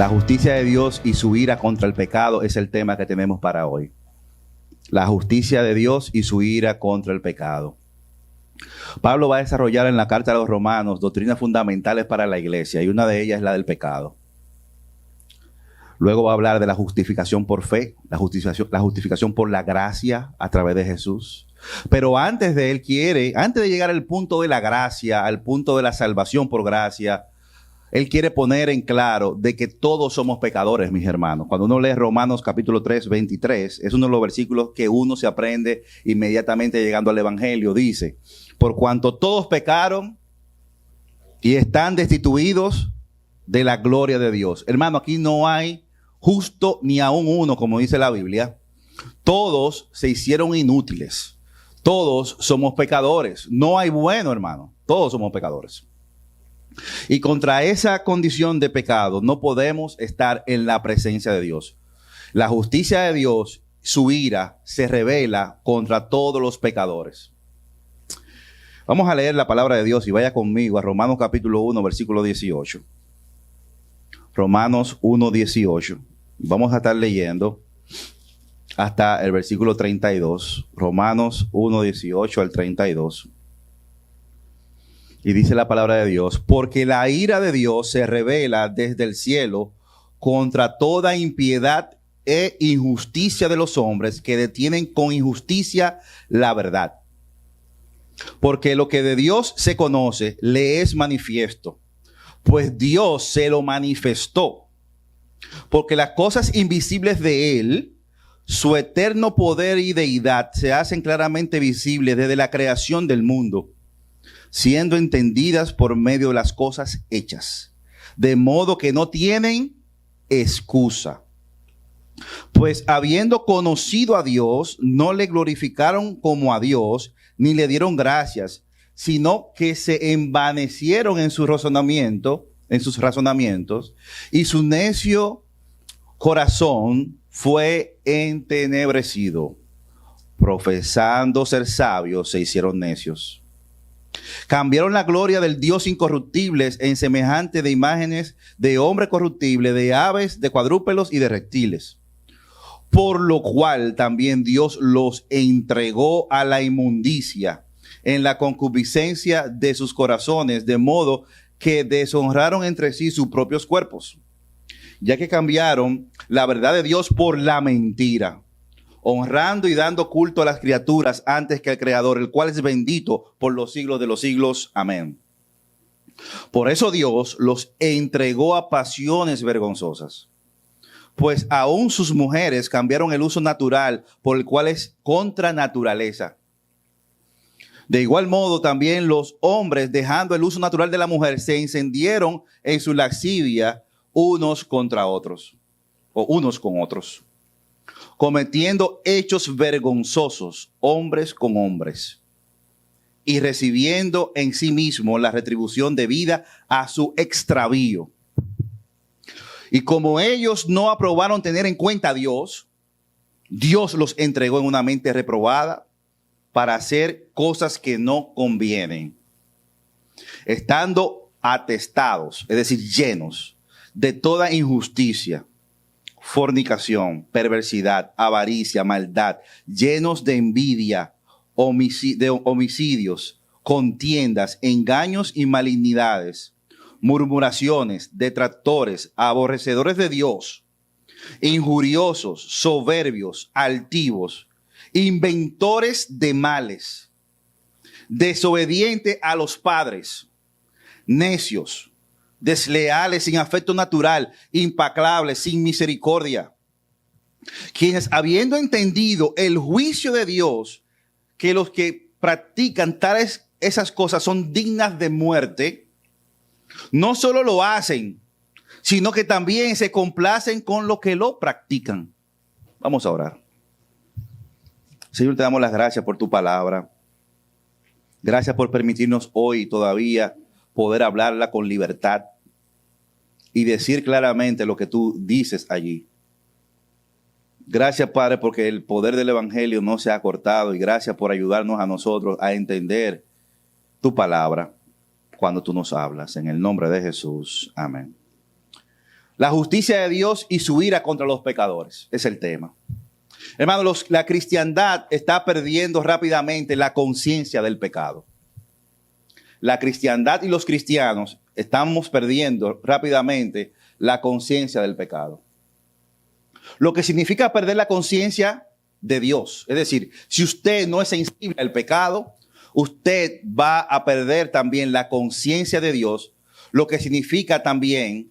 La justicia de Dios y su ira contra el pecado es el tema que tenemos para hoy. La justicia de Dios y su ira contra el pecado. Pablo va a desarrollar en la carta a los Romanos doctrinas fundamentales para la iglesia, y una de ellas es la del pecado. Luego va a hablar de la justificación por fe, la justificación por la gracia a través de Jesús. Pero antes de llegar al punto de la gracia, al punto de la salvación por gracia, él quiere poner en claro de que todos somos pecadores, mis hermanos. Cuando uno lee Romanos capítulo 3, 23, es uno de los versículos que uno se aprende inmediatamente llegando al Evangelio. Dice, por cuanto todos pecaron y están destituidos de la gloria de Dios. Hermano, aquí no hay justo ni aún uno, como dice la Biblia. Todos se hicieron inútiles. Todos somos pecadores. No hay bueno, hermano. Todos somos pecadores. Y contra esa condición de pecado no podemos estar en la presencia de Dios. La justicia de Dios, su ira, se revela contra todos los pecadores. Vamos a leer la palabra de Dios y vaya conmigo a Romanos capítulo 1, versículo 18. Romanos 1, 18. Vamos a estar leyendo hasta el versículo 32. Romanos 1, 18 al 32. Y dice la palabra de Dios, porque la ira de Dios se revela desde el cielo contra toda impiedad e injusticia de los hombres que detienen con injusticia la verdad. Porque lo que de Dios se conoce le es manifiesto, pues Dios se lo manifestó. Porque las cosas invisibles de Él, su eterno poder y deidad, se hacen claramente visibles desde la creación del mundo, siendo entendidas por medio de las cosas hechas, de modo que no tienen excusa. Pues habiendo conocido a Dios, no le glorificaron como a Dios, ni le dieron gracias, sino que se envanecieron en sus razonamientos, y su necio corazón fue entenebrecido. Profesando ser sabios, se hicieron necios. Cambiaron la gloria del Dios incorruptible en semejante de imágenes de hombre corruptible, de aves, de cuadrúpedos y de reptiles. Por lo cual también Dios los entregó a la inmundicia en la concupiscencia de sus corazones, de modo que deshonraron entre sí sus propios cuerpos, ya que cambiaron la verdad de Dios por la mentira, honrando y dando culto a las criaturas antes que al Creador, el cual es bendito por los siglos de los siglos. Amén. Por eso Dios los entregó a pasiones vergonzosas, pues aún sus mujeres cambiaron el uso natural por el cual es contra naturaleza. De igual modo también los hombres, dejando el uso natural de la mujer, se encendieron en su lascivia unos contra otros, o unos con otros, cometiendo hechos vergonzosos, hombres con hombres, y recibiendo en sí mismo la retribución debida a su extravío. Y como ellos no aprobaron tener en cuenta a Dios, Dios los entregó en una mente reprobada para hacer cosas que no convienen, estando atestados, es decir, llenos de toda injusticia, fornicación, perversidad, avaricia, maldad, llenos de envidia, homicidios, contiendas, engaños y malignidades, murmuraciones, detractores, aborrecedores de Dios, injuriosos, soberbios, altivos, inventores de males, desobedientes a los padres, necios, desleales, sin afecto natural, implacables, sin misericordia, quienes habiendo entendido el juicio de Dios, que los que practican esas cosas son dignas de muerte, no solo lo hacen, sino que también se complacen con lo que lo practican. Vamos a orar. Señor, te damos las gracias por tu palabra. Gracias por permitirnos hoy todavía poder hablarla con libertad y decir claramente lo que tú dices allí. Gracias, Padre, porque el poder del Evangelio no se ha cortado, y gracias por ayudarnos a nosotros a entender tu palabra cuando tú nos hablas. En el nombre de Jesús. Amén. La justicia de Dios y su ira contra los pecadores. Es el tema. Hermanos, la cristiandad está perdiendo rápidamente la conciencia del pecado. La cristiandad y los cristianos estamos perdiendo rápidamente la conciencia del pecado. Lo que significa perder la conciencia de Dios. Es decir, si usted no es sensible al pecado, usted va a perder también la conciencia de Dios, lo que significa también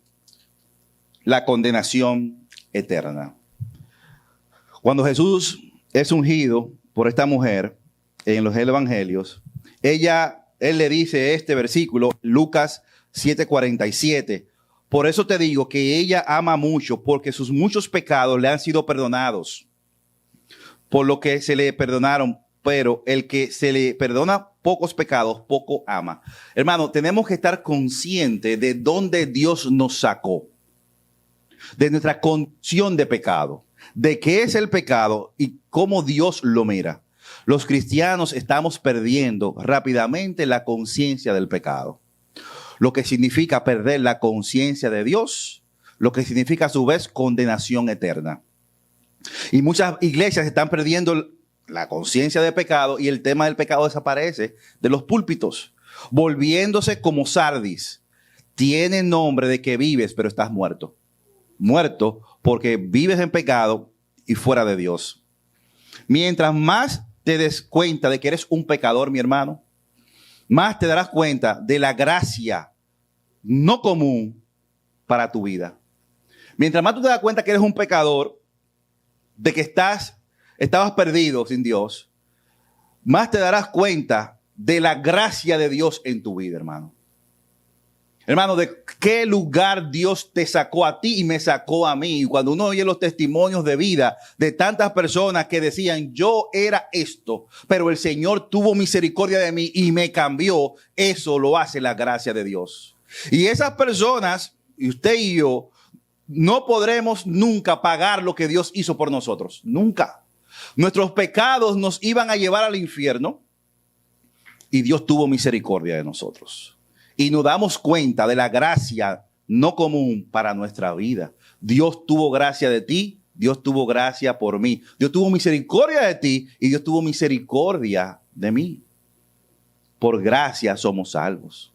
la condenación eterna. Cuando Jesús es ungido por esta mujer en los evangelios, él le dice este versículo, Lucas 7:47. Por eso te digo que ella ama mucho, porque sus muchos pecados le han sido perdonados, por lo que se le perdonaron, pero el que se le perdona pocos pecados, poco ama. Hermano, tenemos que estar conscientes de dónde Dios nos sacó, de nuestra condición de pecado, de qué es el pecado y cómo Dios lo mira. Los cristianos estamos perdiendo rápidamente la conciencia del pecado, lo que significa perder la conciencia de Dios, lo que significa a su vez condenación eterna. Y muchas iglesias están perdiendo la conciencia de pecado y el tema del pecado desaparece de los púlpitos, volviéndose como Sardis. Tiene nombre de que vives, pero estás muerto. Muerto porque vives en pecado y fuera de Dios. Mientras más te des cuenta de que eres un pecador, mi hermano, más te darás cuenta de la gracia no común para tu vida. Mientras más tú te das cuenta que eres un pecador, de que estabas perdido sin Dios, más te darás cuenta de la gracia de Dios en tu vida, hermano. Hermano, de qué lugar Dios te sacó a ti y me sacó a mí. Y cuando uno oye los testimonios de vida de tantas personas que decían, yo era esto, pero el Señor tuvo misericordia de mí y me cambió, eso lo hace la gracia de Dios. Y esas personas, y usted y yo, no podremos nunca pagar lo que Dios hizo por nosotros. Nunca. Nuestros pecados nos iban a llevar al infierno y Dios tuvo misericordia de nosotros. Y nos damos cuenta de la gracia no común para nuestra vida. Dios tuvo gracia de ti, Dios tuvo gracia por mí. Dios tuvo misericordia de ti y Dios tuvo misericordia de mí. Por gracia somos salvos.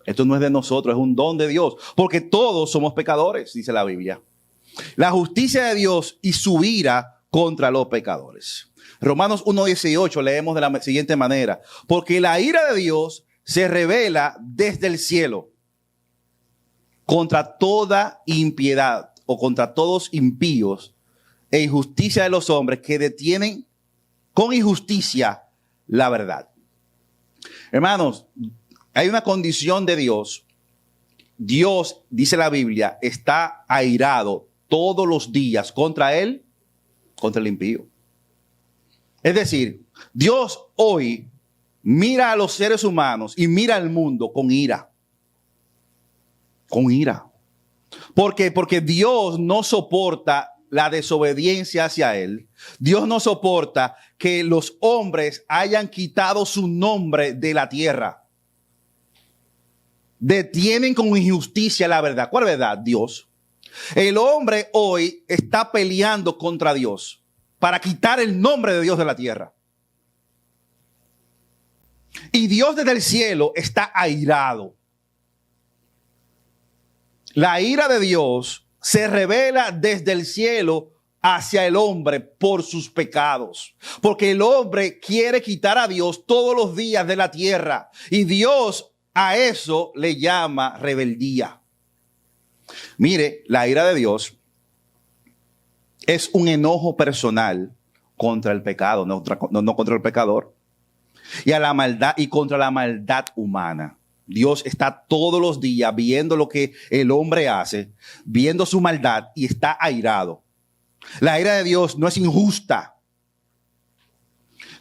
Esto no es de nosotros, es un don de Dios. Porque todos somos pecadores, dice la Biblia. La justicia de Dios y su ira contra los pecadores. Romanos 1:18 leemos de la siguiente manera. Porque la ira de Dios se revela desde el cielo contra toda impiedad o contra todos impíos e injusticia de los hombres que detienen con injusticia la verdad. Hermanos, hay una condición de Dios. Dios, dice la Biblia, está airado todos los días contra él, contra el impío. Es decir, Dios hoy mira a los seres humanos y mira al mundo con ira. Con ira. ¿Por qué? Porque Dios no soporta la desobediencia hacia él. Dios no soporta que los hombres hayan quitado su nombre de la tierra. Detienen con injusticia la verdad. ¿Cuál verdad? Dios. El hombre hoy está peleando contra Dios para quitar el nombre de Dios de la tierra. Y Dios desde el cielo está airado. La ira de Dios se revela desde el cielo hacia el hombre por sus pecados. Porque el hombre quiere quitar a Dios todos los días de la tierra. Y Dios a eso le llama rebeldía. Mire, la ira de Dios es un enojo personal contra el pecado, no contra el pecador. Y a la maldad y contra la maldad humana. Dios está todos los días viendo lo que el hombre hace, viendo su maldad y está airado. La ira de Dios no es injusta.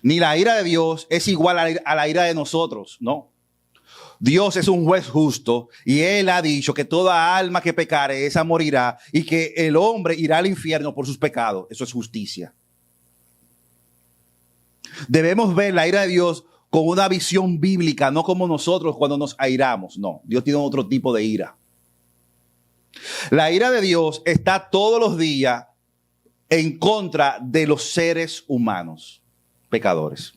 Ni la ira de Dios es igual a la ira de nosotros, no. Dios es un juez justo y él ha dicho que toda alma que pecare, esa morirá y que el hombre irá al infierno por sus pecados. Eso es justicia. Debemos ver la ira de Dios con una visión bíblica, no como nosotros cuando nos airamos. No, Dios tiene otro tipo de ira. La ira de Dios está todos los días en contra de los seres humanos, pecadores.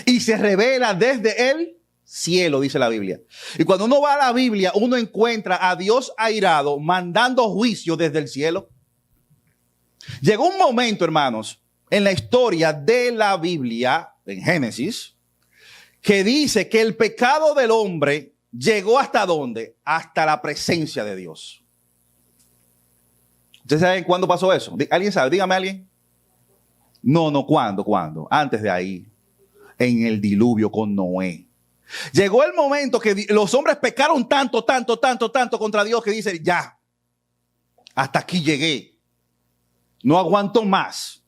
Y se revela desde el cielo, dice la Biblia. Y cuando uno va a la Biblia, uno encuentra a Dios airado mandando juicio desde el cielo. Llegó un momento, hermanos, en la historia de la Biblia, en Génesis, que dice que el pecado del hombre llegó ¿hasta dónde? Hasta la presencia de Dios. ¿Ustedes saben cuándo pasó eso? ¿Alguien sabe? Dígame alguien. No, ¿cuándo? Antes de ahí, en el diluvio con Noé. Llegó el momento que los hombres pecaron tanto contra Dios que dice, ya, hasta aquí llegué. No aguanto más.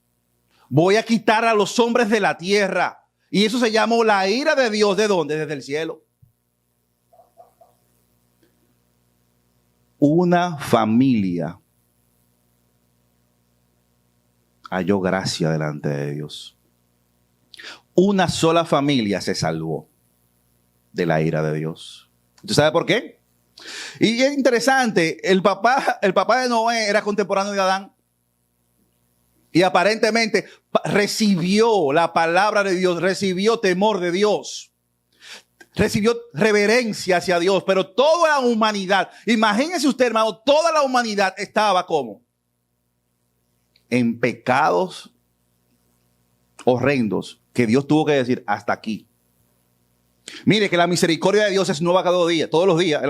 Voy a quitar a los hombres de la tierra. Y eso se llamó la ira de Dios. ¿De dónde? Desde el cielo. Una familia halló gracia delante de Dios. Una sola familia se salvó de la ira de Dios. ¿Usted sabe por qué? Y es interesante, el papá de Noé era contemporáneo de Adán. Y aparentemente recibió la palabra de Dios, recibió temor de Dios, recibió reverencia hacia Dios, pero toda la humanidad, imagínese usted, hermano, toda la humanidad estaba ¿cómo? En pecados horrendos que Dios tuvo que decir hasta aquí. Mire que la misericordia de Dios es nueva cada día, todos los días.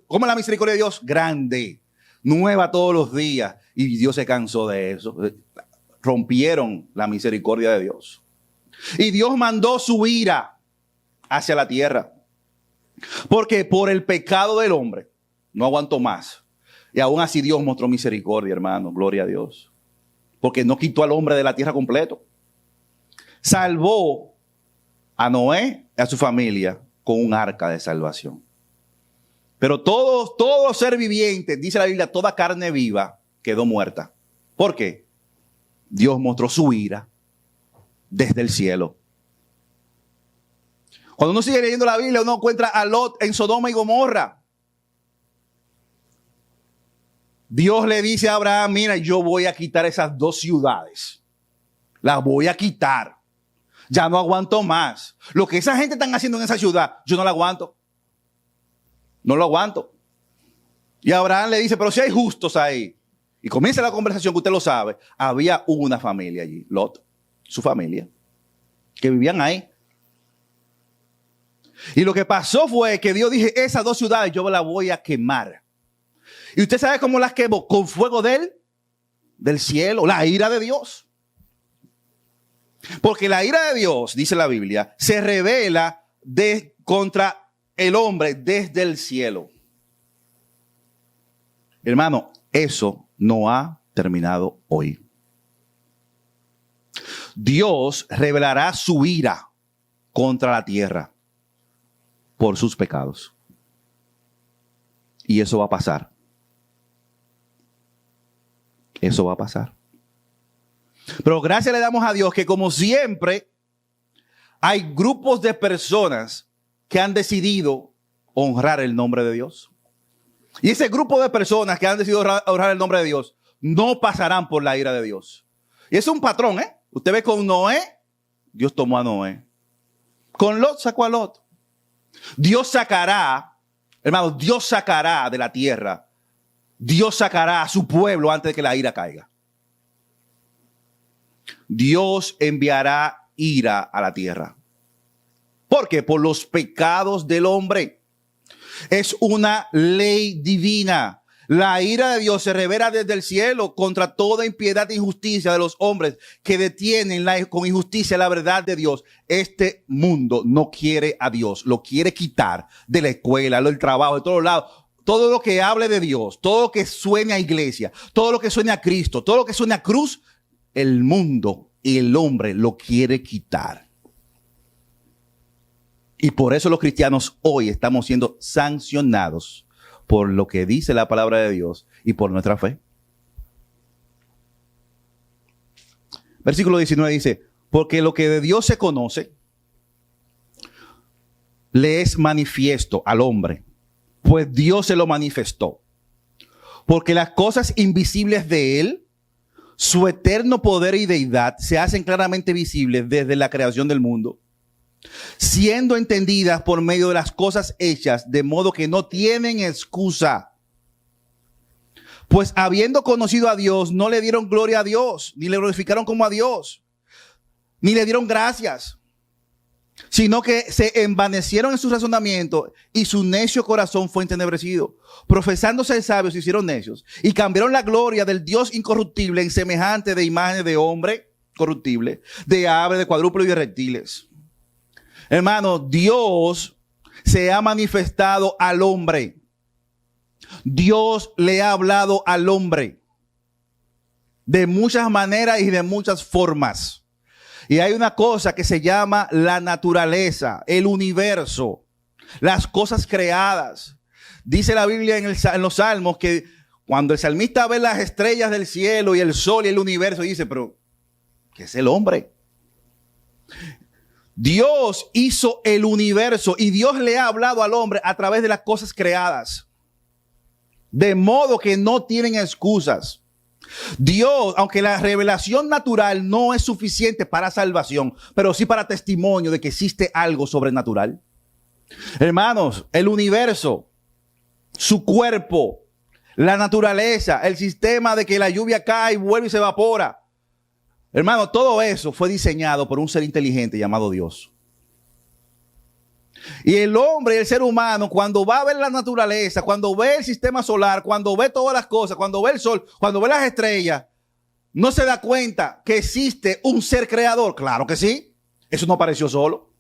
¿Cómo es la misericordia de Dios? Grande, nueva todos los días. Y Dios se cansó de eso. Rompieron la misericordia de Dios. Y Dios mandó su ira hacia la tierra. Porque por el pecado del hombre no aguantó más. Y aún así Dios mostró misericordia, hermano. Gloria a Dios. Porque no quitó al hombre de la tierra completo. Salvó a Noé y a su familia con un arca de salvación. Pero todo ser viviente, dice la Biblia, toda carne viva quedó muerta. ¿Por qué? Dios mostró su ira desde el cielo. Cuando uno sigue leyendo la Biblia, uno encuentra a Lot en Sodoma y Gomorra. Dios le dice a Abraham, mira, yo voy a quitar esas dos ciudades. Las voy a quitar. Ya no aguanto más. Lo que esa gente están haciendo en esa ciudad, yo no lo aguanto. No lo aguanto. Y Abraham le dice, pero si hay justos ahí. Y comienza la conversación que usted lo sabe. Había una familia allí, Lot, su familia, que vivían ahí. Y lo que pasó fue que Dios dijo, esas dos ciudades yo las voy a quemar. Y usted sabe cómo las quemó, con fuego del cielo, la ira de Dios. Porque la ira de Dios, dice la Biblia, se revela contra el hombre desde el cielo. Hermano, eso no ha terminado hoy. Dios revelará su ira contra la tierra por sus pecados. Y eso va a pasar. Eso va a pasar. Pero gracias le damos a Dios que como siempre hay grupos de personas que han decidido honrar el nombre de Dios. Y ese grupo de personas que han decidido honrar el nombre de Dios no pasarán por la ira de Dios. Y es un patrón, ¿eh? Usted ve con Noé, Dios tomó a Noé. Con Lot sacó a Lot. Dios sacará, hermano, Dios sacará de la tierra. Dios sacará a su pueblo antes de que la ira caiga. Dios enviará ira a la tierra. ¿Por qué? Por los pecados del hombre. Es una ley divina. La ira de Dios se revela desde el cielo contra toda impiedad e injusticia de los hombres que detienen con injusticia la verdad de Dios. Este mundo no quiere a Dios, lo quiere quitar de la escuela, del trabajo, de todos lados. Todo lo que hable de Dios, todo lo que suene a iglesia, todo lo que suene a Cristo, todo lo que suene a cruz, el mundo y el hombre lo quiere quitar. Y por eso los cristianos hoy estamos siendo sancionados por lo que dice la palabra de Dios y por nuestra fe. Versículo 19 dice, porque lo que de Dios se conoce, le es manifiesto al hombre, pues Dios se lo manifestó. Porque las cosas invisibles de Él, su eterno poder y deidad, se hacen claramente visibles desde la creación del mundo, siendo entendidas por medio de las cosas hechas, de modo que no tienen excusa. Pues habiendo conocido a Dios, no le dieron gloria a Dios, ni le glorificaron como a Dios, ni le dieron gracias, sino que se envanecieron en su razonamiento y su necio corazón fue entenebrecido. Profesando ser sabios, se hicieron necios y cambiaron la gloria del Dios incorruptible en semejante de imágenes de hombre corruptible, de ave, de cuadrúpedo y de reptiles. Hermano, Dios se ha manifestado al hombre. Dios le ha hablado al hombre de muchas maneras y de muchas formas. Y hay una cosa que se llama la naturaleza, el universo, las cosas creadas. Dice la Biblia en los Salmos que cuando el salmista ve las estrellas del cielo y el sol y el universo, dice, pero ¿qué es el hombre? Dios hizo el universo y Dios le ha hablado al hombre a través de las cosas creadas. De modo que no tienen excusas. Dios, aunque la revelación natural no es suficiente para salvación, pero sí para testimonio de que existe algo sobrenatural. Hermanos, el universo, su cuerpo, la naturaleza, el sistema de que la lluvia cae, vuelve y se evapora. Hermano, todo eso fue diseñado por un ser inteligente llamado Dios. Y el hombre, el ser humano, cuando va a ver la naturaleza, cuando ve el sistema solar, cuando ve todas las cosas, cuando ve el sol, cuando ve las estrellas, no se da cuenta que existe un ser creador. Claro que sí. Eso no apareció solo.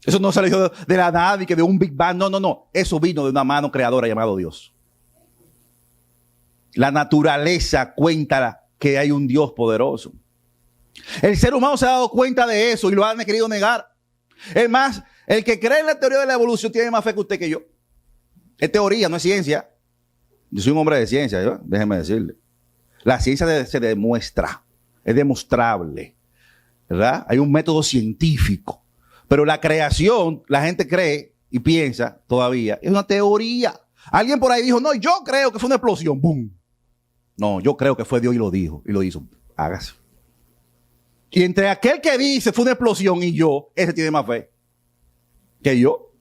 Eso no salió de la nada ni que de un Big Bang. No, no, no. Eso vino de una mano creadora llamado Dios. La naturaleza cuenta que hay un Dios poderoso. El ser humano se ha dado cuenta de eso y lo han querido negar. Es más, el que cree en la teoría de la evolución tiene más fe que usted que yo. Es teoría, no es ciencia. Yo soy un hombre de ciencia, ¿yo? Déjeme decirle. La ciencia se demuestra, es demostrable, ¿verdad? Hay un método científico. Pero la creación, la gente cree y piensa todavía, es una teoría. Alguien por ahí dijo, no, yo creo que fue una explosión. ¡Bum! No, yo creo que fue Dios y lo dijo, y lo hizo. Hágase. Y entre aquel que dice fue una explosión y yo, ese tiene más fe que yo.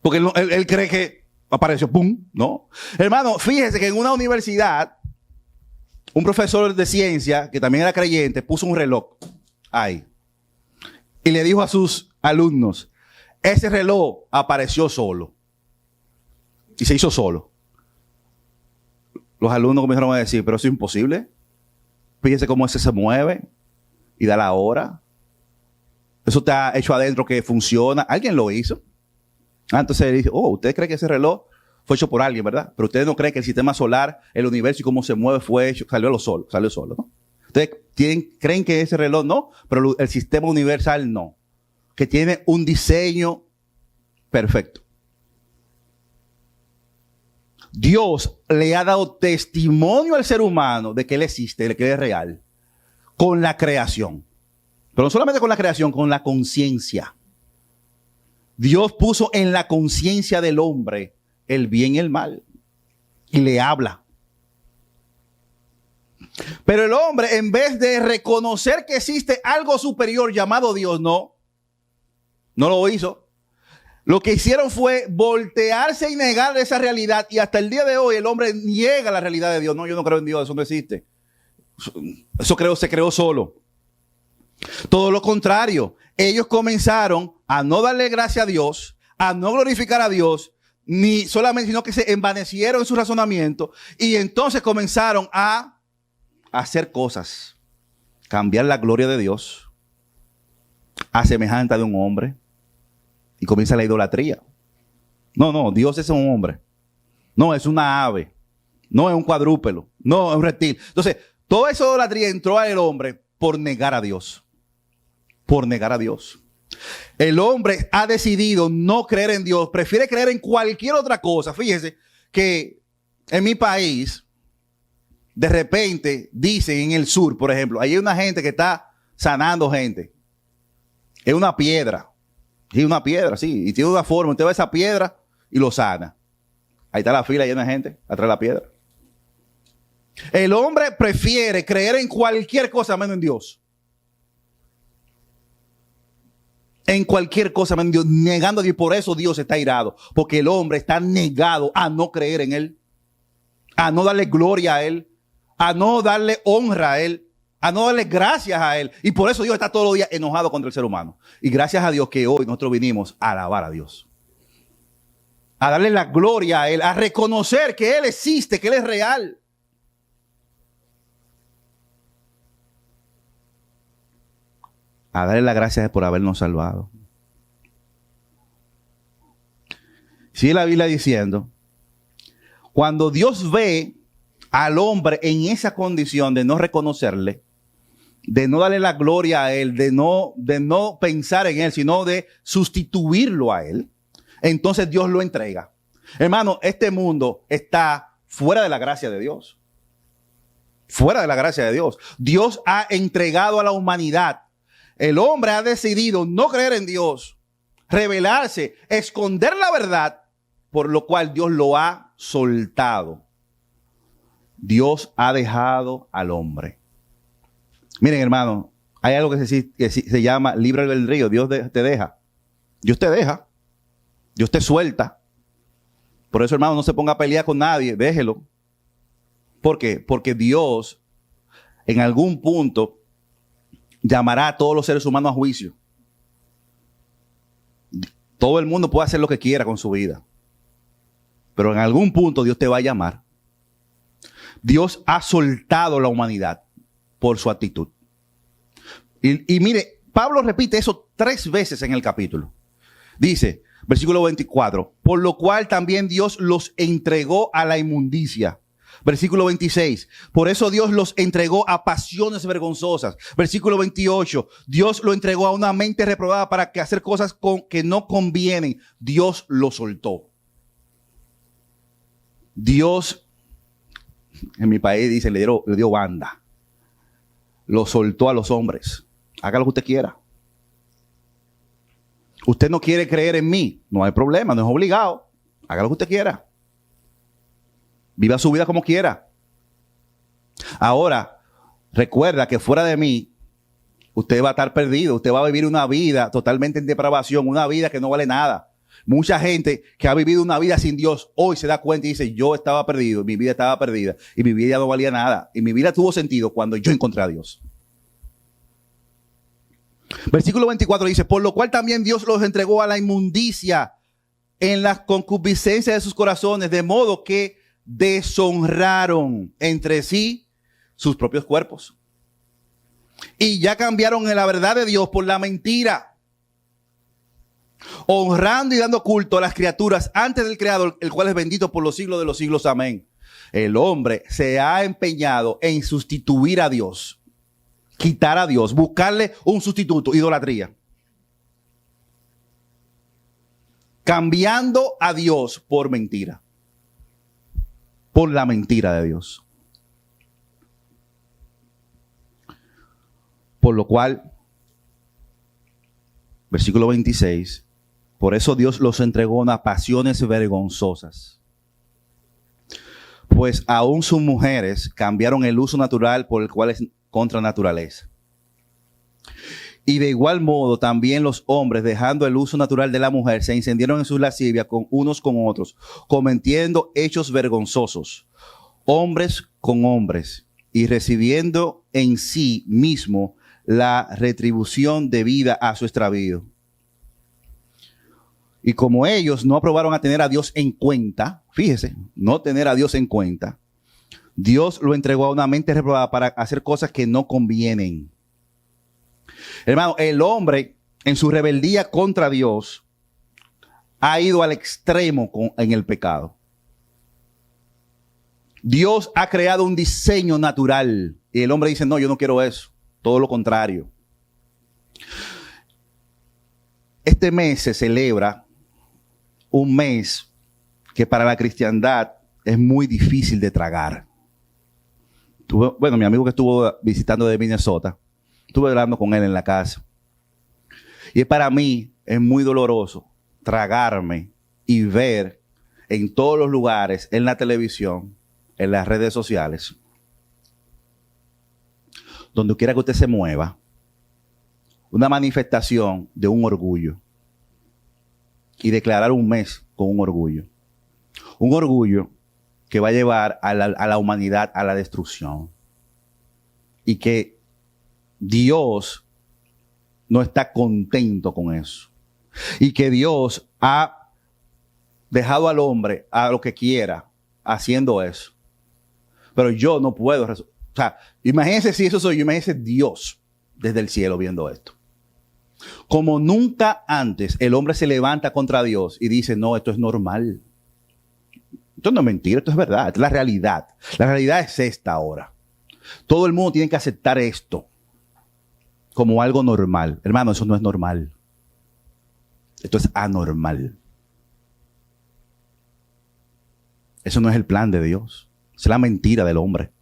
Porque él cree que apareció, ¡pum! ¿No? Hermano, fíjese que en una universidad, un profesor de ciencia, que también era creyente, puso un reloj ahí. Y le dijo a sus alumnos, ese reloj apareció solo. Y se hizo solo. Los alumnos comenzaron a decir, pero eso es imposible. Fíjese cómo ese se mueve y da la hora. Eso está hecho adentro que funciona. ¿Alguien lo hizo? Entonces él dice, oh, ¿usted cree que ese reloj fue hecho por alguien, verdad? Pero ustedes no creen que el sistema solar, el universo y cómo se mueve fue hecho, salió solo, ¿no? Ustedes creen que ese reloj no, pero el sistema universal no. Que tiene un diseño perfecto. Dios le ha dado testimonio al ser humano de que Él existe, de que Él es real, con la creación. Pero no solamente con la creación, con la conciencia. Dios puso en la conciencia del hombre el bien y el mal. Y le habla. Pero el hombre, en vez de reconocer que existe algo superior llamado Dios, no lo hizo. Lo que hicieron fue voltearse y negar esa realidad. Y hasta el día de hoy el hombre niega la realidad de Dios. No, yo no creo en Dios, eso no existe. Eso se creó solo. Todo lo contrario, ellos comenzaron a no darle gracias a Dios, a no glorificar a Dios, ni solamente, sino que se envanecieron en su razonamiento y entonces comenzaron a hacer cosas, cambiar la gloria de Dios a semejanza de un hombre y comienza la idolatría. No, Dios es un hombre, no es una ave, no es un cuadrúpedo, no es un reptil. Entonces, toda esa idolatría entró al hombre por negar a Dios. Por negar a Dios. El hombre ha decidido no creer en Dios, prefiere creer en cualquier otra cosa. Fíjese que en mi país, de repente, dicen en el sur, por ejemplo, hay una gente que está sanando gente. Es una piedra. Sí, una piedra, sí. Y tiene una forma. Usted ve esa piedra y lo sana. Ahí está la fila llena de gente atrás de la piedra. El hombre prefiere creer en cualquier cosa menos en Dios. En cualquier cosa menos en Dios, negando a Dios. Por eso Dios está irado. Porque el hombre está negado a no creer en Él, a no darle gloria a Él, a no darle honra a Él, a no darle gracias a Él. Y por eso Dios está todos los días enojado contra el ser humano. Y gracias a Dios que hoy nosotros vinimos a alabar a Dios, a darle la gloria a Él, a reconocer que Él existe, que Él es real. A darle las gracias por habernos salvado. Sigue la Biblia diciendo, cuando Dios ve al hombre en esa condición de no reconocerle, de no darle la gloria a Él, de no pensar en Él, sino de sustituirlo a Él, entonces Dios lo entrega. Hermano, este mundo está fuera de la gracia de Dios. Fuera de la gracia de Dios. Dios ha entregado a la humanidad. El hombre ha decidido no creer en Dios, rebelarse, esconder la verdad, por lo cual Dios lo ha soltado. Dios ha dejado al hombre. Miren, hermano, hay algo que se llama libre albedrío. Dios te deja. Dios te deja. Dios te suelta. Por eso, hermano, no se ponga a pelear con nadie. Déjelo. ¿Por qué? Porque Dios, en algún punto, llamará a todos los seres humanos a juicio. Todo el mundo puede hacer lo que quiera con su vida, pero en algún punto Dios te va a llamar. Dios ha soltado la humanidad por su actitud. Y mire, Pablo repite eso 3 veces en el capítulo. Dice, versículo 24, por lo cual también Dios los entregó a la inmundicia. Versículo 26, por eso Dios los entregó a pasiones vergonzosas. Versículo 28, Dios lo entregó a una mente reprobada para que hacer cosas que no convienen. Dios lo soltó. Dios, en mi país dice, le dio banda. Lo soltó a los hombres. Haga lo que usted quiera. Usted no quiere creer en mí, no hay problema, no es obligado. Haga lo que usted quiera. Viva su vida como quiera. Ahora, recuerda que fuera de mí, usted va a estar perdido. Usted va a vivir una vida totalmente en depravación, una vida que no vale nada. Mucha gente que ha vivido una vida sin Dios, hoy se da cuenta y dice, yo estaba perdido, mi vida estaba perdida y mi vida no valía nada. Y mi vida tuvo sentido cuando yo encontré a Dios. Versículo 24 dice, por lo cual también Dios los entregó a la inmundicia en las concupiscencias de sus corazones, de modo que deshonraron entre sí sus propios cuerpos. Y ya cambiaron en la verdad de Dios por la mentira, honrando y dando culto a las criaturas antes del Creador, el cual es bendito por los siglos de los siglos. Amén. El hombre se ha empeñado en sustituir a Dios, quitar a Dios, buscarle un sustituto, idolatría. Cambiando a Dios por mentira. Por la mentira de Dios. Por lo cual, versículo 26, por eso Dios los entregó a pasiones vergonzosas. Pues aún sus mujeres cambiaron el uso natural por el cual es contra naturaleza. Y de igual modo también los hombres, dejando el uso natural de la mujer, se incendiaron en sus lascivias unos con otros, cometiendo hechos vergonzosos, hombres con hombres, y recibiendo en sí mismo la retribución debida a su extravío. Y como ellos no aprobaron a tener a Dios en cuenta, fíjese, no tener a Dios en cuenta, Dios lo entregó a una mente reprobada para hacer cosas que no convienen. Hermano, el hombre en su rebeldía contra Dios ha ido al extremo en el pecado. Dios ha creado un diseño natural y el hombre dice, no, yo no quiero eso. Todo lo contrario. Este mes se celebra un mes que para la cristiandad es muy difícil de tragar. Bueno, mi amigo que estuvo visitando de Minnesota, estuve hablando con él en la casa. Y para mí es muy doloroso tragarme y ver en todos los lugares, en la televisión, en las redes sociales, donde quiera que usted se mueva, una manifestación de un orgullo y declarar un mes con un orgullo. Un orgullo que va a llevar a la humanidad a la destrucción. Y que Dios no está contento con eso. Y que Dios ha dejado al hombre a lo que quiera haciendo eso. Pero yo no puedo. O sea, imagínense si eso soy yo, imagínense Dios desde el cielo viendo esto. Como nunca antes el hombre se levanta contra Dios y dice, no, esto es normal. Esto no es mentira, esto es verdad, esto es la realidad. La realidad es esta ahora. Todo el mundo tiene que aceptar esto como algo normal. Hermano, eso no es normal. Esto es anormal. Eso no es el plan de Dios. Es la mentira del hombre.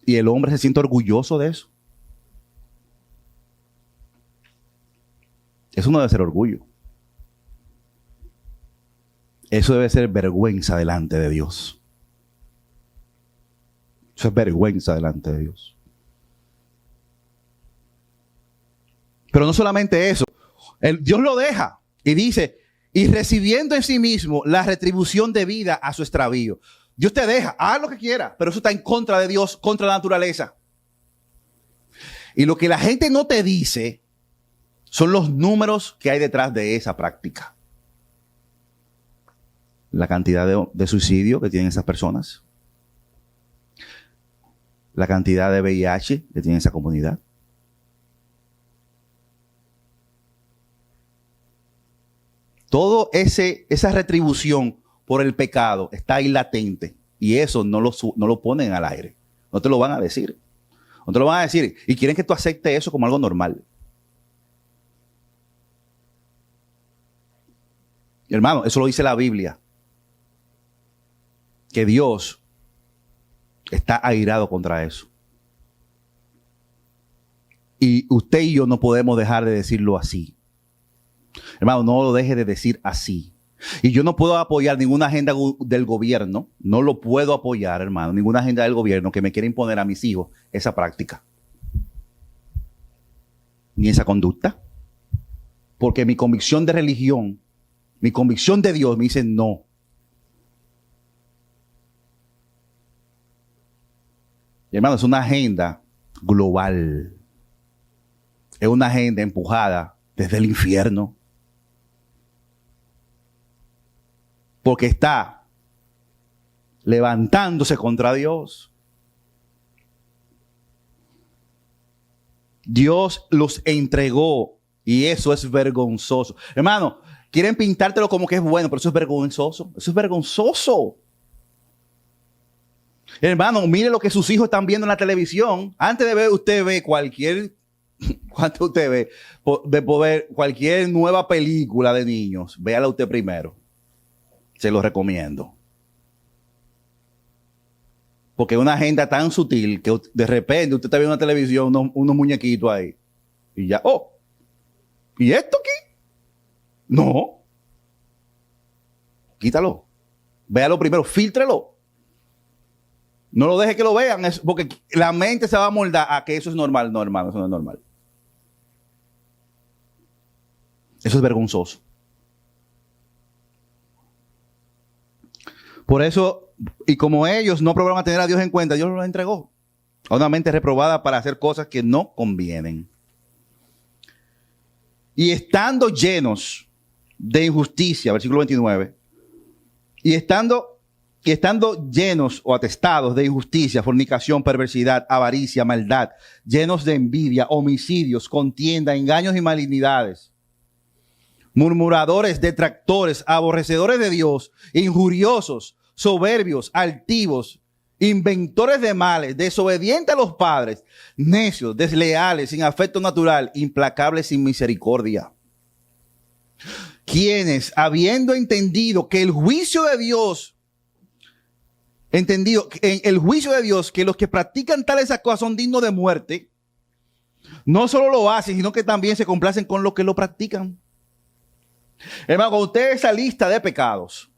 Y el hombre se siente orgulloso de eso. Eso no debe ser orgullo. Eso debe ser vergüenza delante de Dios. Eso es vergüenza delante de Dios. Pero no solamente eso. Dios lo deja y dice, y recibiendo en sí mismo la retribución debida a su extravío. Dios te deja, haz lo que quiera, pero eso está en contra de Dios, contra la naturaleza. Y lo que la gente no te dice son los números que hay detrás de esa práctica. La cantidad de suicidio que tienen esas personas. La cantidad de VIH que tiene esa comunidad. Todo esa retribución por el pecado está ahí latente. Y eso no lo ponen al aire. No te lo van a decir. No te lo van a decir. Y quieren que tú aceptes eso como algo normal. Y hermano, eso lo dice la Biblia. Que Dios está airado contra eso. Y usted y yo no podemos dejar de decirlo así. Hermano, no lo deje de decir así. Y yo no puedo apoyar ninguna agenda del gobierno. No lo puedo apoyar, hermano. Ninguna agenda del gobierno que me quiera imponer a mis hijos esa práctica. Ni esa conducta. Porque mi convicción de religión, mi convicción de Dios me dice no. Y hermano, es una agenda global. Es una agenda empujada desde el infierno. Porque está levantándose contra Dios. Dios los entregó y eso es vergonzoso. Hermano, quieren pintártelo como que es bueno, pero eso es vergonzoso. Eso es vergonzoso. Hermano, mire lo que sus hijos están viendo en la televisión. Antes de ver, usted ve cuando usted ve, de poder cualquier nueva película de niños, véala usted primero. Se lo recomiendo. Porque es una agenda tan sutil que de repente usted está viendo en la televisión unos muñequitos ahí. Y ya, ¿y esto qué? No. Quítalo. Véalo primero, fíltrelo. No lo deje que lo vean, porque la mente se va a moldar a que eso es normal. No, hermano, eso no es normal. Eso es vergonzoso. Por eso, y como ellos no probaron a tener a Dios en cuenta, Dios los entregó a una mente reprobada para hacer cosas que no convienen. Y estando llenos de injusticia, versículo 29, y estando llenos o atestados de injusticia, fornicación, perversidad, avaricia, maldad, llenos de envidia, homicidios, contienda, engaños y malignidades, murmuradores, detractores, aborrecedores de Dios, injuriosos, soberbios, altivos, inventores de males, desobedientes a los padres, necios, desleales, sin afecto natural, implacables, sin misericordia. Quienes, habiendo entendido que el juicio de Dios, que los que practican tales cosas son dignos de muerte, no solo lo hacen, sino que también se complacen con los que lo practican. Hermano, cuando usted ve esa lista de pecados,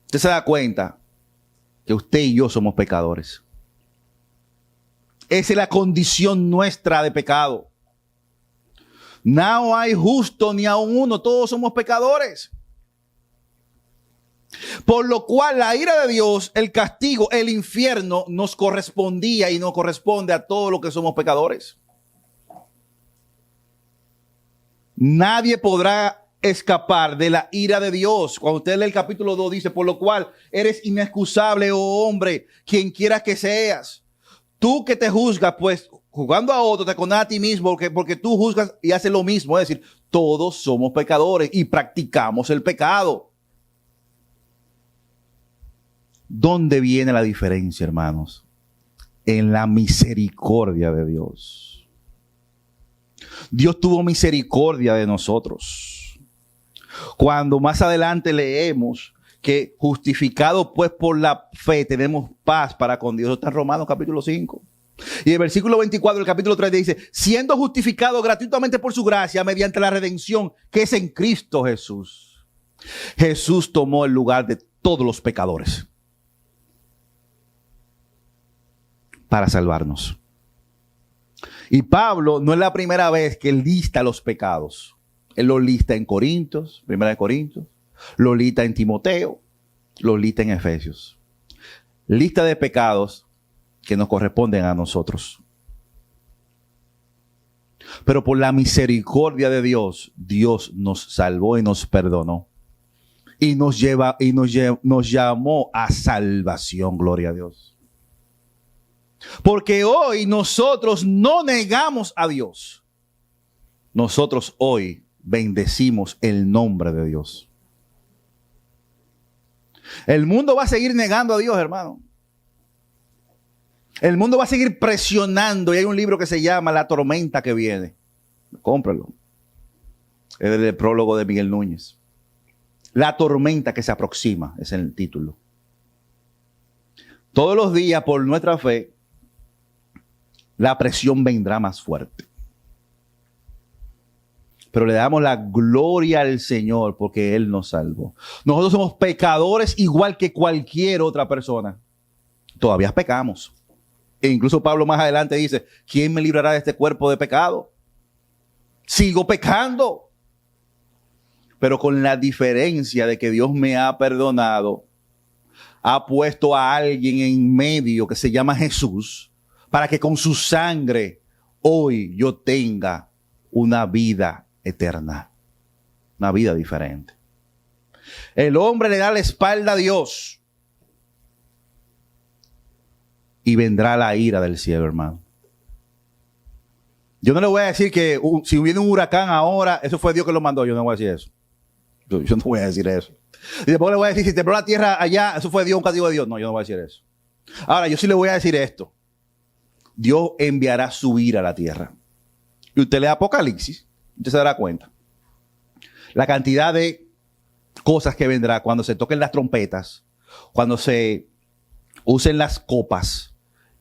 usted se da cuenta que usted y yo somos pecadores. Esa es la condición nuestra de pecado. No hay justo ni aun uno, todos somos pecadores. Por lo cual la ira de Dios, el castigo, el infierno nos correspondía y nos corresponde a todos los que somos pecadores. Nadie podrá escapar de la ira de Dios. Cuando usted lee el capítulo 2 dice, por lo cual eres inexcusable, oh hombre, quien quiera que seas. Tú que te juzgas, pues juzgando a otro, te condenas a ti mismo porque tú juzgas y haces lo mismo. Es decir, todos somos pecadores y practicamos el pecado. ¿Dónde viene la diferencia, hermanos? En la misericordia de Dios. Dios tuvo misericordia de nosotros. Cuando más adelante leemos que justificados pues por la fe tenemos paz para con Dios. Eso está en Romanos capítulo 5. Y el versículo 24 del capítulo 3 dice, siendo justificados gratuitamente por su gracia mediante la redención que es en Cristo Jesús. Jesús tomó el lugar de todos los pecadores para salvarnos. Y Pablo no es la primera vez que él lista los pecados. Él lo lista en Corintios, 1 Corintios, lo lista en Timoteo, lo lista en Efesios. Lista de pecados que nos corresponden a nosotros. Pero por la misericordia de Dios, Dios nos salvó y nos perdonó. Y nos llamó a salvación, gloria a Dios. Porque hoy nosotros no negamos a Dios. Nosotros hoy bendecimos el nombre de Dios. El mundo va a seguir negando a Dios, hermano. El mundo va a seguir presionando. Y hay un libro que se llama La tormenta que viene. Cómpralo. Es el prólogo de Miguel Núñez. La tormenta que se aproxima es el título. Todos los días por nuestra fe la presión vendrá más fuerte. Pero le damos la gloria al Señor porque Él nos salvó. Nosotros somos pecadores igual que cualquier otra persona. Todavía pecamos. E incluso Pablo más adelante dice, ¿quién me librará de este cuerpo de pecado? Sigo pecando. Pero con la diferencia de que Dios me ha perdonado, ha puesto a alguien en medio que se llama Jesús, para que con su sangre hoy yo tenga una vida eterna, una vida diferente. El hombre le da la espalda a Dios y vendrá la ira del cielo, hermano. Yo no le voy a decir que si viene un huracán ahora, eso fue Dios que lo mandó. Yo no voy a decir eso. Yo no voy a decir eso. Y después le voy a decir, si tembló la tierra allá, eso fue Dios, un castigo de Dios. No, yo no voy a decir eso. Ahora, yo sí le voy a decir esto. Dios enviará su ira a la tierra. Y usted lee Apocalipsis, usted se dará cuenta. La cantidad de cosas que vendrá cuando se toquen las trompetas, cuando se usen las copas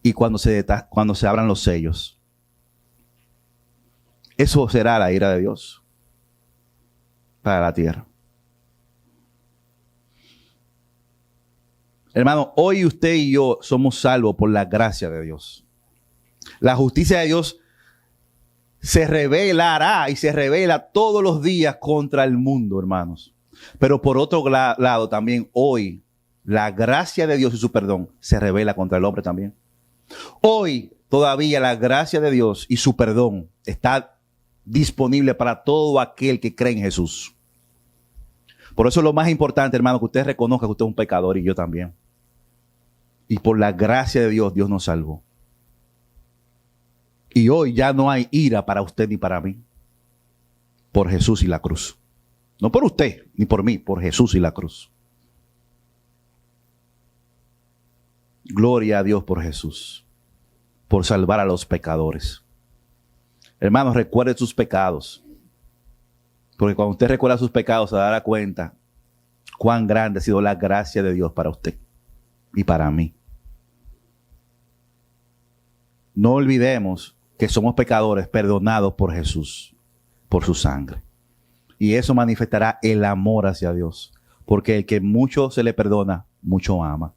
y cuando se abran los sellos. Eso será la ira de Dios para la tierra. Hermano, hoy usted y yo somos salvos por la gracia de Dios. La justicia de Dios se revelará y se revela todos los días contra el mundo, hermanos. Pero por otro lado también hoy la gracia de Dios y su perdón se revela contra el hombre también. Hoy todavía la gracia de Dios y su perdón está disponible para todo aquel que cree en Jesús. Por eso es lo más importante, hermano, que usted reconozca que usted es un pecador y yo también. Y por la gracia de Dios, Dios nos salvó. Y hoy ya no hay ira para usted ni para mí. Por Jesús y la cruz. No por usted ni por mí, por Jesús y la cruz. Gloria a Dios por Jesús. Por salvar a los pecadores. Hermanos, recuerde sus pecados. Porque cuando usted recuerda sus pecados se dará cuenta cuán grande ha sido la gracia de Dios para usted y para mí. No olvidemos que somos pecadores perdonados por Jesús, por su sangre. Y eso manifestará el amor hacia Dios. Porque el que mucho se le perdona, mucho ama.